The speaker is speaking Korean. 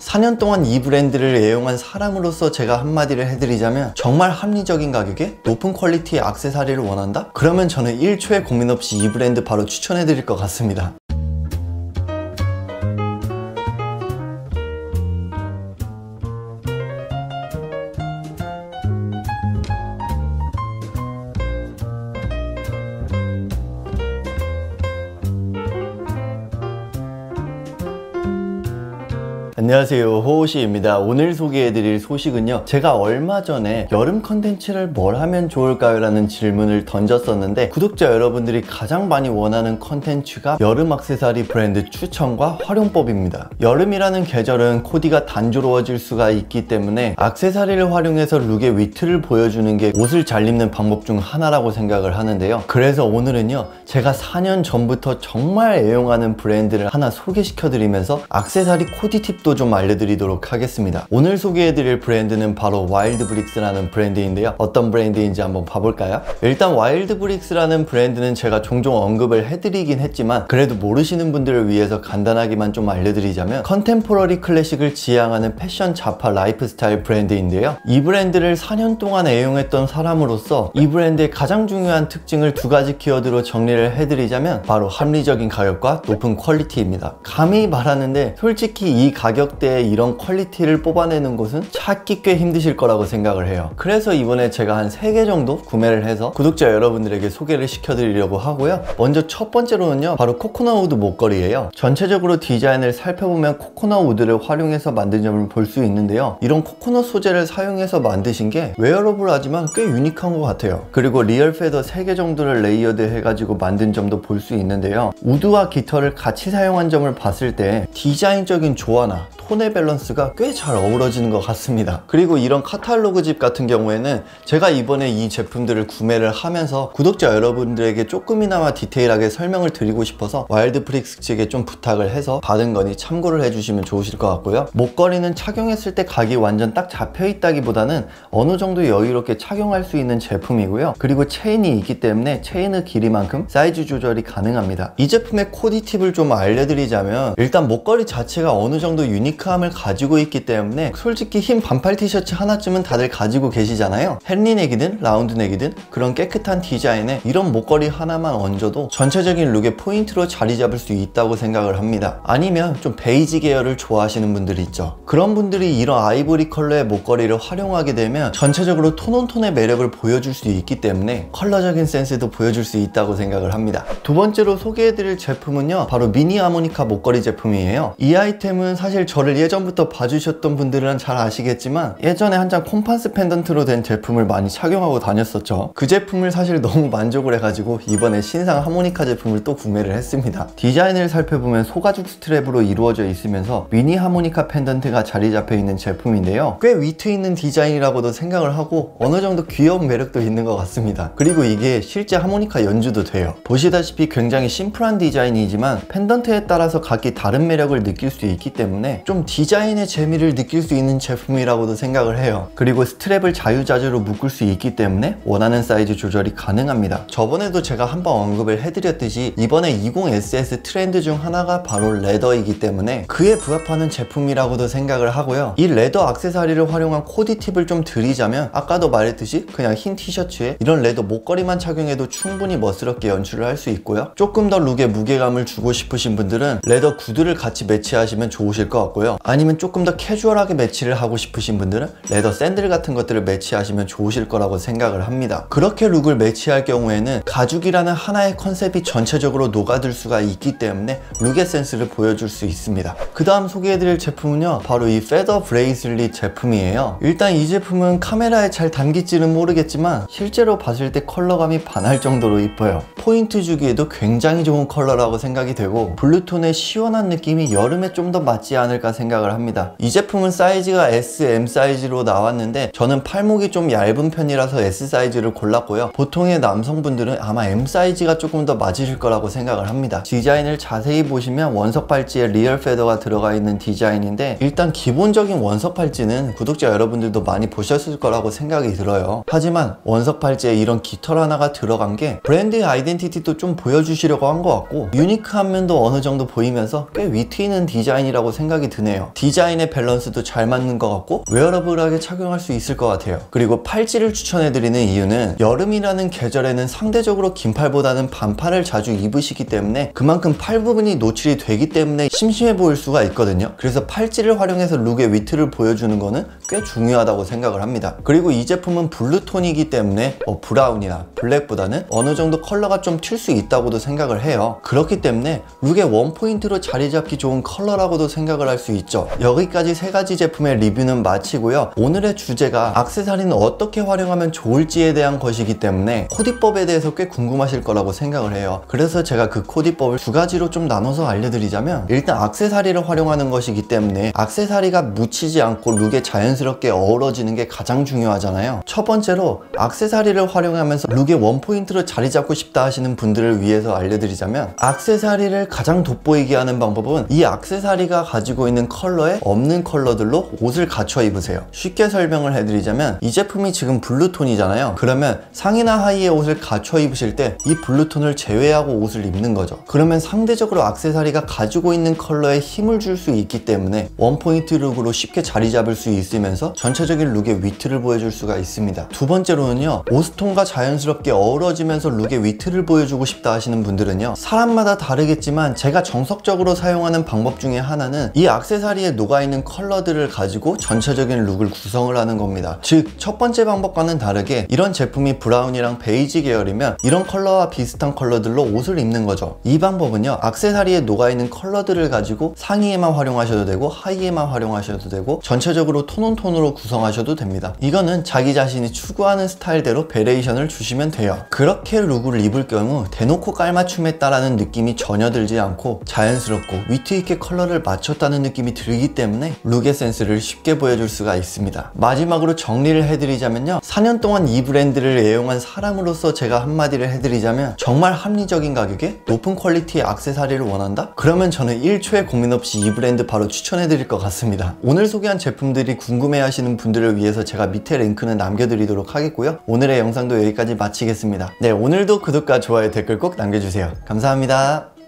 4년 동안 이 브랜드를 애용한 사람으로서 제가 한마디를 해드리자면, 정말 합리적인 가격에 높은 퀄리티의 액세서리를 원한다? 그러면 저는 1초의 고민 없이 이 브랜드 바로 추천해드릴 것 같습니다. 안녕하세요, 호호씨입니다. 오늘 소개해드릴 소식은요, 제가 얼마 전에 여름 컨텐츠를 뭘 하면 좋을까요? 라는 질문을 던졌었는데, 구독자 여러분들이 가장 많이 원하는 컨텐츠가 여름 액세서리 브랜드 추천과 활용법입니다. 여름이라는 계절은 코디가 단조로워질 수가 있기 때문에 액세서리를 활용해서 룩의 위트를 보여주는 게 옷을 잘 입는 방법 중 하나라고 생각을 하는데요. 그래서 오늘은요, 제가 4년 전부터 정말 애용하는 브랜드를 하나 소개시켜드리면서 액세서리 코디 팁도 좀 알려드리도록 하겠습니다. 오늘 소개해드릴 브랜드는 바로 와일드브릭스라는 브랜드인데요. 어떤 브랜드인지 한번 봐볼까요? 일단 와일드브릭스라는 브랜드는 제가 종종 언급을 해드리긴 했지만, 그래도 모르시는 분들을 위해서 간단하게만 좀 알려드리자면, 컨템포러리 클래식을 지향하는 패션 자파 라이프스타일 브랜드인데요. 이 브랜드를 4년 동안 애용했던 사람으로서 이 브랜드의 가장 중요한 특징을 두 가지 키워드로 정리를 해드리자면, 바로 합리적인 가격과 높은 퀄리티입니다. 감히 말하는데 솔직히 이 가격대에 이런 퀄리티를 뽑아내는 것은 찾기 꽤 힘드실 거라고 생각을 해요. 그래서 이번에 제가 한 3개 정도 구매를 해서 구독자 여러분들에게 소개를 시켜드리려고 하고요. 먼저 첫 번째로는요, 바로 코코넛 우드 목걸이에요. 전체적으로 디자인을 살펴보면 코코넛 우드를 활용해서 만든 점을 볼 수 있는데요. 이런 코코넛 소재를 사용해서 만드신 게 웨어러블하지만 꽤 유니크한 것 같아요. 그리고 리얼 페더 3개 정도를 레이어드 해가지고 만든 점도 볼 수 있는데요. 우드와 깃털을 같이 사용한 점을 봤을 때 디자인적인 조화나 톤의 밸런스가 꽤 잘 어우러지는 것 같습니다. 그리고 이런 카탈로그집 같은 경우에는 제가 이번에 이 제품들을 구매를 하면서 구독자 여러분들에게 조금이나마 디테일하게 설명을 드리고 싶어서 와일드브릭스 측에 좀 부탁을 해서 받은 거니 참고를 해주시면 좋으실 것 같고요. 목걸이는 착용했을 때 각이 완전 딱 잡혀 있다기보다는 어느 정도 여유롭게 착용할 수 있는 제품이고요. 그리고 체인이 있기 때문에 체인의 길이만큼 사이즈 조절이 가능합니다. 이 제품의 코디 tip을 좀 알려드리자면, 일단 목걸이 자체가 어느 정도 유니크함을 가지고 있기 때문에 솔직히 흰 반팔 티셔츠 하나쯤은 다들 가지고 계시잖아요. 햇리넥이든 라운드넥이든 그런 깨끗한 디자인에 이런 목걸이 하나만 얹어도 전체적인 룩의 포인트로 자리 잡을 수 있다고 생각을 합니다. 아니면 좀 베이지 계열을 좋아하시는 분들이 있죠. 그런 분들이 이런 아이보리 컬러의 목걸이를 활용하게 되면 전체적으로 톤온톤의 매력을 보여줄 수 있기 때문에 컬러적인 센스도 보여줄 수 있다고 생각을 합니다. 두 번째로 소개해드릴 제품은요, 바로 미니 하모니카 목걸이 제품이에요. 이 아이템은 사실 저를 예전부터 봐주셨던 분들은 잘 아시겠지만, 예전에 한창 콤판스 펜던트로 된 제품을 많이 착용하고 다녔었죠. 그 제품을 사실 너무 만족을 해가지고 이번에 신상 하모니카 제품을 또 구매를 했습니다. 디자인을 살펴보면 소가죽 스트랩으로 이루어져 있으면서 미니 하모니카 펜던트가 자리 잡혀 있는 제품인데요. 꽤 위트 있는 디자인이라고도 생각을 하고 어느 정도 귀여운 매력도 있는 것 같습니다. 그리고 이게 실제 하모니카 연주도 돼요. 보시다시피 굉장히 심플한 디자인이지만 펜던트에 따라서 각기 다른 매력을 느낄 수 있기 때문에 좀 디자인의 재미를 느낄 수 있는 제품이라고도 생각을 해요. 그리고 스트랩을 자유자재로 묶을 수 있기 때문에 원하는 사이즈 조절이 가능합니다. 저번에도 제가 한번 언급을 해드렸듯이 이번에 20SS 트렌드 중 하나가 바로 레더이기 때문에 그에 부합하는 제품이라고도 생각을 하고요. 이 레더 액세서리를 활용한 코디 팁을 좀 드리자면, 아까도 말했듯이 그냥 흰 티셔츠에 이런 레더 목걸이만 착용해도 충분히 멋스럽게 연출을 할 수 있고요. 조금 더 룩에 무게감을 주고 싶으신 분들은 레더 구두를 같이 매치하시면 좋으실 것 같고요. 아니면 조금 더 캐주얼하게 매치를 하고 싶으신 분들은 레더 샌들 같은 것들을 매치하시면 좋으실 거라고 생각을 합니다. 그렇게 룩을 매치할 경우에는 가죽이라는 하나의 컨셉이 전체적으로 녹아들 수가 있기 때문에 룩의 센스를 보여줄 수 있습니다. 그 다음 소개해드릴 제품은요, 바로 이 페더 브레이슬릿 제품이에요. 일단 이 제품은 카메라에 잘 담길지는 모르겠지만 실제로 봤을 때 컬러감이 반할 정도로 이뻐요. 포인트 주기에도 굉장히 좋은 컬러라고 생각이 되고, 블루톤의 시원한 느낌이 여름에 좀 더 맞지 않을까 생각을 합니다. 이 제품은 사이즈가 S, M 사이즈로 나왔는데 저는 팔목이 좀 얇은 편이라서 S 사이즈를 골랐고요. 보통의 남성분들은 아마 M 사이즈가 조금 더 맞으실 거라고 생각을 합니다. 디자인을 자세히 보시면 원석 팔찌에 리얼 페더가 들어가 있는 디자인인데, 일단 기본적인 원석 팔찌는 구독자 여러분들도 많이 보셨을 거라고 생각이 들어요. 하지만 원석 팔찌에 이런 깃털 하나가 들어간 게 브랜드의 아이덴티티도 좀 보여주시려고 한 것 같고, 유니크한 면도 어느 정도 보이면서 꽤 위트 있는 디자인이라고 생각이 드는 드네요. 디자인의 밸런스도 잘 맞는 것 같고 웨어러블하게 착용할 수 있을 것 같아요. 그리고 팔찌를 추천해드리는 이유는 여름이라는 계절에는 상대적으로 긴 팔보다는 반팔을 자주 입으시기 때문에 그만큼 팔 부분이 노출이 되기 때문에 심심해 보일 수가 있거든요. 그래서 팔찌를 활용해서 룩의 위트를 보여주는 거는 꽤 중요하다고 생각을 합니다. 그리고 이 제품은 블루톤이기 때문에 브라운이나 블랙보다는 어느 정도 컬러가 좀 튈 수 있다고도 생각을 해요. 그렇기 때문에 룩의 원포인트로 자리 잡기 좋은 컬러라고도 생각을 할 수 있죠. 여기까지 세 가지 제품의 리뷰는 마치고요. 오늘의 주제가 액세서리는 어떻게 활용하면 좋을지에 대한 것이기 때문에 코디법에 대해서 꽤 궁금하실 거라고 생각을 해요. 그래서 제가 그 코디법을 두 가지로 좀 나눠서 알려드리자면, 일단 액세서리를 활용하는 것이기 때문에 액세서리가 묻히지 않고 룩에 자연스럽게 어우러지는 게 가장 중요하잖아요. 첫 번째로 액세서리를 활용하면서 룩의 원포인트로 자리 잡고 싶다 하시는 분들을 위해서 알려드리자면, 액세서리를 가장 돋보이게 하는 방법은 이 액세서리가 가지고 있는 컬러에 없는 컬러들로 옷을 갖춰 입으세요. 쉽게 설명을 해드리자면, 이 제품이 지금 블루톤이잖아요. 그러면 상의나 하의의 옷을 갖춰 입으실 때 이 블루톤을 제외하고 옷을 입는 거죠. 그러면 상대적으로 액세서리가 가지고 있는 컬러에 힘을 줄 수 있기 때문에 원포인트 룩으로 쉽게 자리 잡을 수 있으면서 전체적인 룩의 위트를 보여줄 수가 있습니다. 두 번째로는요, 옷스톤과 자연스럽게 어우러지면서 룩의 위트를 보여주고 싶다 하시는 분들은요, 사람마다 다르겠지만 제가 정석적으로 사용하는 방법 중에 하나는 이 액세서리에 녹아있는 컬러들을 가지고 전체적인 룩을 구성을 하는 겁니다. 즉, 첫 번째 방법과는 다르게 이런 제품이 브라운이랑 베이지 계열이면 이런 컬러와 비슷한 컬러들로 옷을 입는 거죠. 이 방법은요, 액세서리에 녹아있는 컬러들을 가지고 상의에만 활용하셔도 되고 하의에만 활용하셔도 되고 전체적으로 톤온톤으로 구성하셔도 됩니다. 이거는 자기 자신이 추구하는 스타일대로 베리에이션을 주시면 돼요. 그렇게 룩을 입을 경우 대놓고 깔맞춤했다라는 느낌이 전혀 들지 않고 자연스럽고 위트있게 컬러를 맞췄다는 느낌이 들기 때문에 룩의 센스를 쉽게 보여줄 수가 있습니다. 마지막으로 정리를 해드리자면요, 4년 동안 이 브랜드를 애용한 사람으로서 제가 한마디를 해드리자면, 정말 합리적인 가격에 높은 퀄리티의 액세서리를 원한다? 그러면 저는 1초의 고민 없이 이 브랜드 바로 추천해드릴 것 같습니다. 오늘 소개한 제품들이 궁금해하시는 분들을 위해서 제가 밑에 링크는 남겨드리도록 하겠고요. 오늘의 영상도 여기까지 마치겠습니다. 네, 오늘도 구독과 좋아요, 댓글 꼭 남겨주세요. 감사합니다.